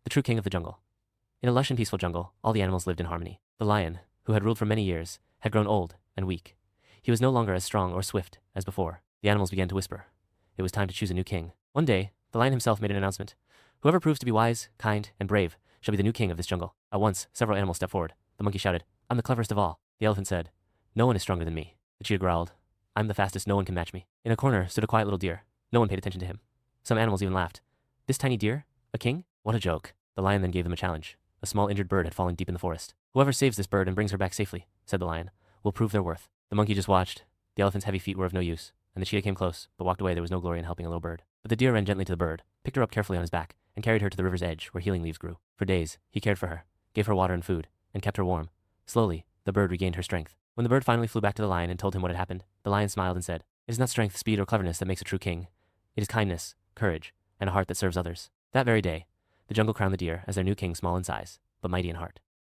the true king of the jungle. In a lush and peaceful jungle, all the animals lived in harmony. The lion, who had ruled for many years, had grown old and weak. He was no longer as strong or swift as before. The animals began to whisper. It was time to choose a new king. One day, the lion himself made an announcement. Whoever proves to be wise, kind, and brave shall be the new king of this jungle. At once, several animals stepped forward. The monkey shouted, I'm the cleverest of all. The elephant said, no one is stronger than me. The cheetah growled, I'm the fastest, no one can match me. In a corner stood a quiet little deer. No one paid attention to him. Some animals even laughed. This tiny deer? A king? What a joke. The lion then gave them a challenge. A small injured bird had fallen deep in the forest. Whoever saves this bird and brings her back safely, said the lion, will prove their worth. The monkey just watched. The elephant's heavy feet were of no use, and the cheetah came close, but walked away. There was no glory in helping a little bird. But the deer ran gently to the bird, picked her up carefully on his back, and carried her to the river's edge where healing leaves grew. For days, he cared for her, gave her water and food, and kept her warm. Slowly, the bird regained her strength. When the bird finally flew back to the lion and told him what had happened, the lion smiled and said, it is not strength, speed, or cleverness that makes a true king. It is kindness, courage, and a heart that serves others. That very day, the jungle crowned the deer as their new king, small in size, but mighty in heart.